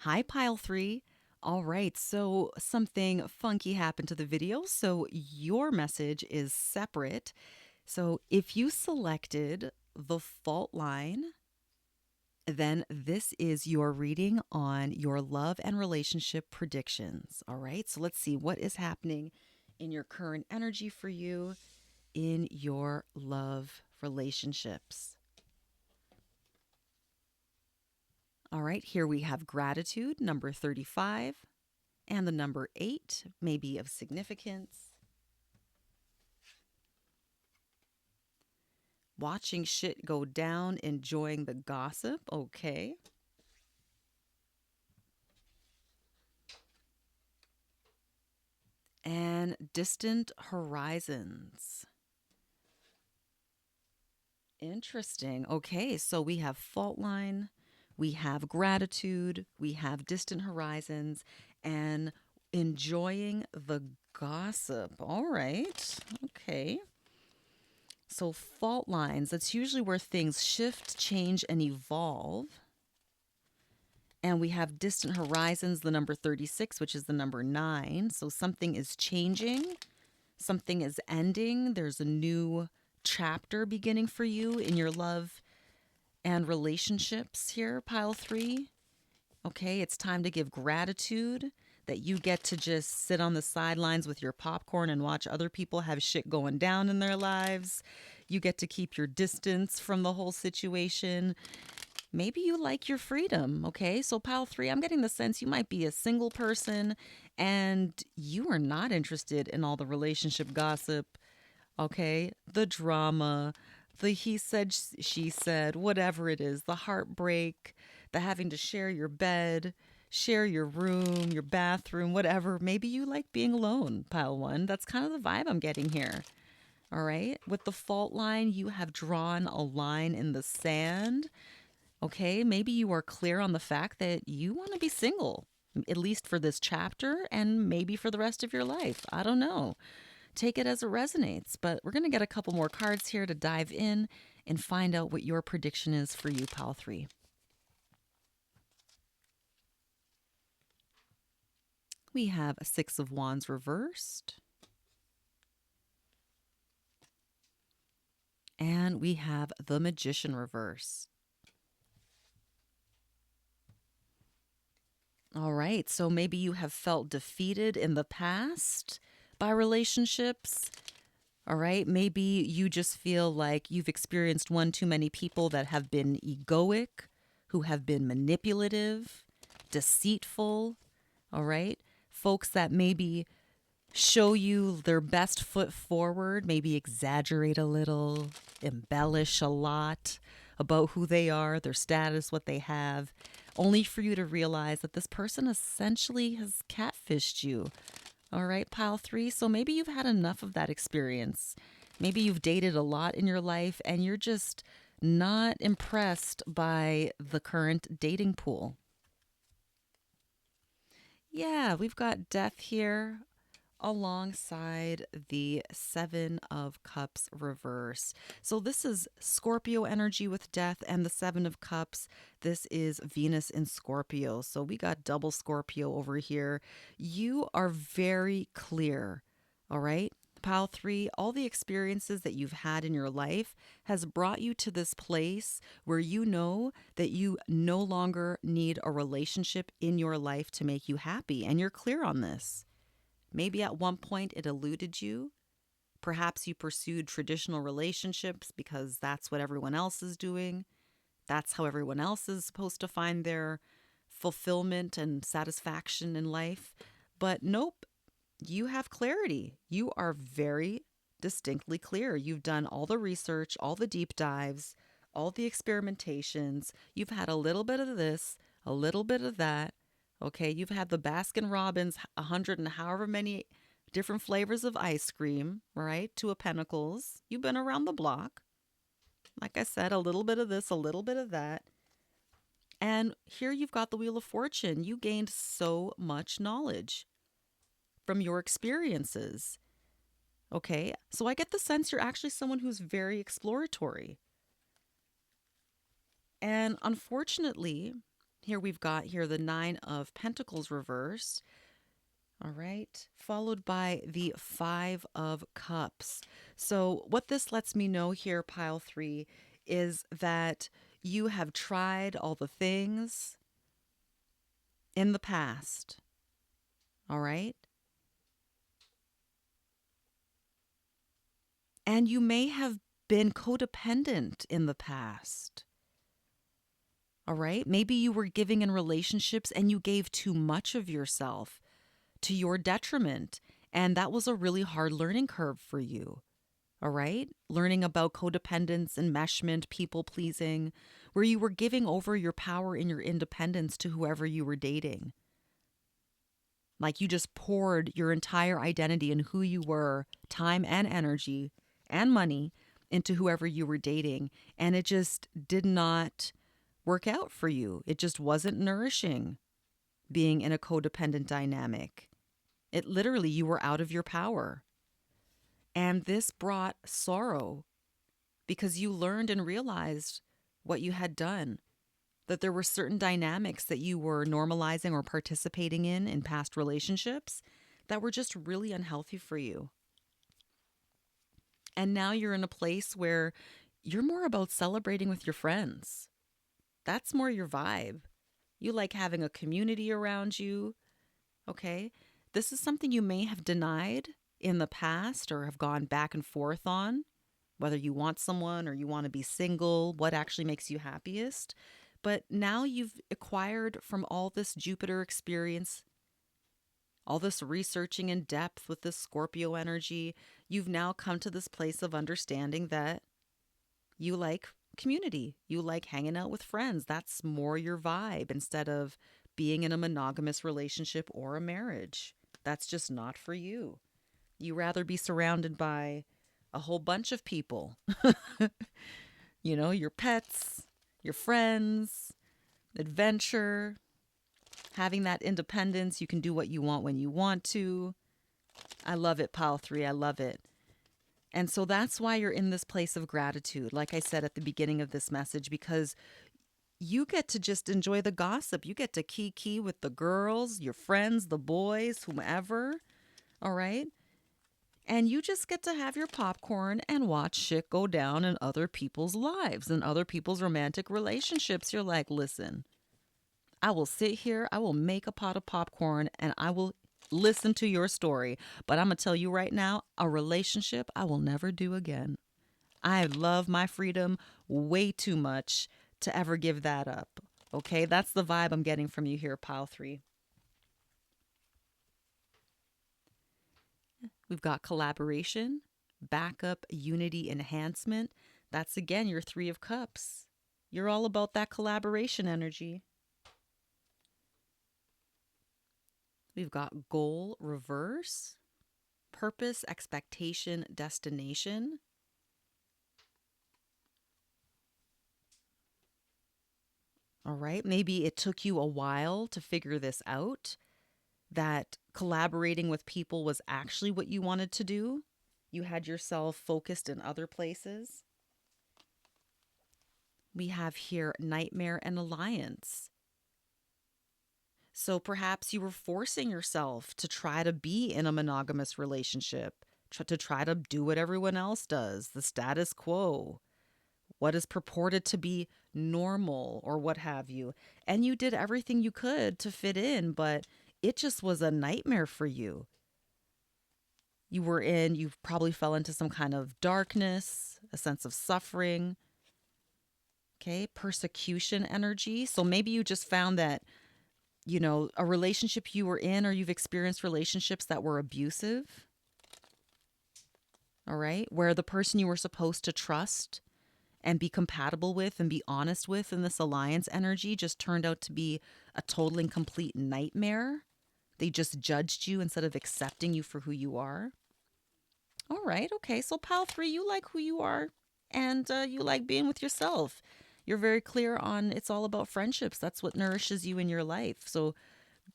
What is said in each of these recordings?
Hi, Pile 3. All right, so something funky happened to the video, so your message is separate. So if you selected the fault line, then this is your reading on your love and relationship predictions. All right, so let's see what is happening in your current energy for you in your love relationships. All right, here we have gratitude, number 35. And the number 8 may be of significance. Watching shit go down, enjoying the gossip. Okay. And distant horizons. Interesting. Okay, so we have fault line, we have gratitude, we have distant horizons, and enjoying the gossip. All right. Okay. So, fault lines, that's usually where things shift, change, and evolve. And we have distant horizons, the number 36, which is the number 9. So, something is changing, something is ending. There's a new chapter beginning for you in your love and relationships here, pile 3. Okay, it's time to give gratitude that you get to just sit on the sidelines with your popcorn and watch other people have shit going down in their lives. You get to keep your distance from the whole situation. Maybe you like your freedom, okay? So, pile 3, I'm getting the sense you might be a single person and you are not interested in all the relationship gossip, okay? The drama, the he said, she said, whatever it is, the heartbreak, the having to share your bed, share your room, your bathroom, whatever. Maybe you like being alone, pile 1. That's kind of the vibe I'm getting here. All right. With the fault line, you have drawn a line in the sand. Okay. Maybe you are clear on the fact that you want to be single, at least for this chapter and maybe for the rest of your life. I don't know. Take it as it resonates. But we're going to get a couple more cards here to dive in and find out what your prediction is for you, pile 3. We have a 6 of Wands reversed. And we have the Magician reversed. All right, so maybe you have felt defeated in the past by relationships. All right, maybe you just feel like you've experienced one too many people that have been egoic, who have been manipulative, deceitful. All right, folks that maybe show you their best foot forward, maybe exaggerate a little, embellish a lot about who they are, their status, what they have, only for you to realize that this person essentially has catfished you. All right, pile 3. So maybe you've had enough of that experience. Maybe you've dated a lot in your life and you're just not impressed by the current dating pool. Yeah, we've got death here alongside the 7 of Cups reverse. So this is Scorpio energy with death, and the 7 of Cups, this is Venus in Scorpio. So we got double Scorpio over here. You are very clear, all right? Pile 3, all the experiences that you've had in your life has brought you to this place where you know that you no longer need a relationship in your life to make you happy. And you're clear on this. Maybe at one point it eluded you. Perhaps you pursued traditional relationships because that's what everyone else is doing. That's how everyone else is supposed to find their fulfillment and satisfaction in life. But nope, you have clarity. You are very distinctly clear. You've done all the research, all the deep dives, all the experimentations. You've had a little bit of this, a little bit of that. Okay, you've had the Baskin Robbins 100 and however many different flavors of ice cream, right? To a Pentacles. You've been around the block. Like I said, a little bit of this, a little bit of that. And here you've got the Wheel of Fortune. You gained so much knowledge from your experiences. Okay, so I get the sense you're actually someone who's very exploratory. And unfortunately, Here we've got here the Nine of Pentacles reversed. All right. Followed by the Five of Cups. So what this lets me know here, pile three, is that you have tried all the things in the past. All right. And you may have been codependent in the past. All right. Maybe you were giving in relationships and you gave too much of yourself to your detriment. And that was a really hard learning curve for you. All right. Learning about codependence, enmeshment, people pleasing, where you were giving over your power and your independence to whoever you were dating. Like you just poured your entire identity and who you were, time and energy and money into whoever you were dating. And it just did not work out for you. It just wasn't nourishing being in a codependent dynamic. It literally, you were out of your power. And this brought sorrow because you learned and realized what you had done, that there were certain dynamics that you were normalizing or participating in past relationships that were just really unhealthy for you. And now you're in a place where you're more about celebrating with your friends. That's more your vibe. You like having a community around you. Okay. This is something you may have denied in the past or have gone back and forth on, whether you want someone or you want to be single, what actually makes you happiest. But now you've acquired from all this Jupiter experience, all this researching in depth with this Scorpio energy, you've now come to this place of understanding that you like community. You like hanging out with friends. That's more your vibe instead of being in a monogamous relationship or a marriage. That's just not for you. You rather be surrounded by a whole bunch of people. You know, your pets, your friends, adventure, having that independence. You can do what you want when you want to. I love it, pile three. I love it. And so that's why you're in this place of gratitude, like I said at the beginning of this message, because you get to just enjoy the gossip. You get to kiki with the girls, your friends, the boys, whomever. All right. And you just get to have your popcorn and watch shit go down in other people's lives and other people's romantic relationships. You're like, listen, I will sit here, I will make a pot of popcorn, and I will listen to your story. But I'm going to tell you right now, a relationship I will never do again. I love my freedom way too much to ever give that up. Okay, that's the vibe I'm getting from you here, pile three. We've got collaboration, backup, unity, enhancement. That's again your Three of Cups. You're all about that collaboration energy. We've got goal, reverse, purpose, expectation, destination. All right, maybe it took you a while to figure this out, that collaborating with people was actually what you wanted to do. You had yourself focused in other places. We have here nightmare and alliance. So perhaps you were forcing yourself to try to be in a monogamous relationship, to try to do what everyone else does, the status quo, what is purported to be normal or what have you. And you did everything you could to fit in, but it just was a nightmare for you. You probably fell into some kind of darkness, a sense of suffering. Okay, persecution energy. So maybe you just found that, a relationship you were in, or you've experienced relationships that were abusive. All right, where the person you were supposed to trust and be compatible with and be honest with in this alliance energy just turned out to be a total and complete nightmare. They just judged you instead of accepting you for who you are. All right, okay, so pile three, you like who you are and you like being with yourself. You're very clear on it's all about friendships. That's what nourishes you in your life. So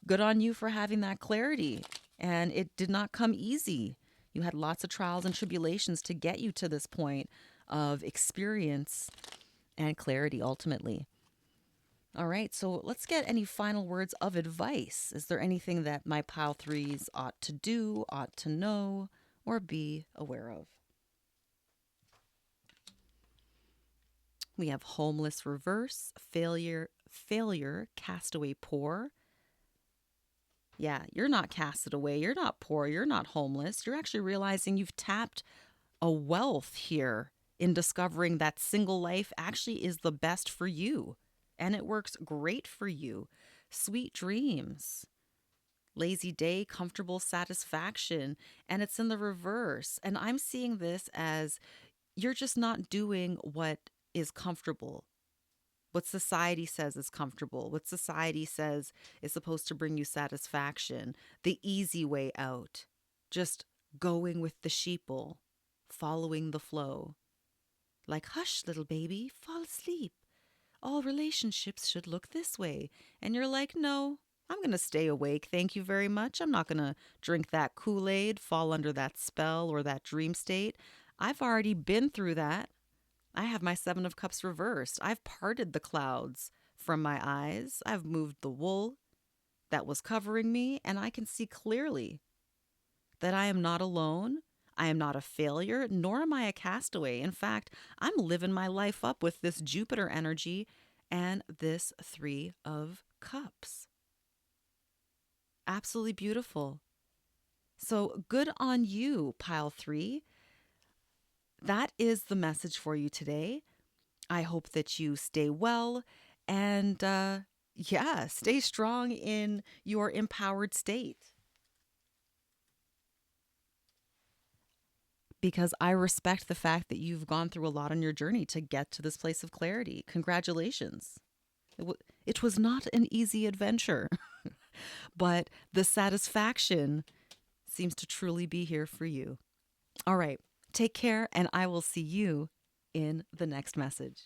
good on you for having that clarity. And it did not come easy. You had lots of trials and tribulations to get you to this point of experience and clarity ultimately. All right, so let's get any final words of advice. Is there anything that my pile threes ought to do, ought to know, or be aware of? We have homeless reverse, failure, castaway poor. Yeah, you're not casted away, you're not poor, you're not homeless. You're actually realizing you've tapped a wealth here in discovering that single life actually is the best for you and it works great for you. Sweet dreams. Lazy day, comfortable satisfaction, and it's in the reverse. And I'm seeing this as you're just not doing what is comfortable, what society says is comfortable, what society says is supposed to bring you satisfaction, the easy way out, just going with the sheeple, following the flow. Like, hush, little baby, fall asleep. All relationships should look this way. And you're like, no, I'm going to stay awake. Thank you very much. I'm not going to drink that Kool-Aid, fall under that spell or that dream state. I've already been through that. I have my Seven of Cups reversed. I've parted the clouds from my eyes. I've moved the wool that was covering me, and I can see clearly that I am not alone. I am not a failure, nor am I a castaway. In fact, I'm living my life up with this Jupiter energy and this Three of Cups. Absolutely beautiful. So good on you, pile three. That is the message for you today. I hope that you stay well and, yeah, stay strong in your empowered state. Because I respect the fact that you've gone through a lot on your journey to get to this place of clarity. Congratulations. It was not an easy adventure, but the satisfaction seems to truly be here for you. All right, take care, and I will see you in the next message.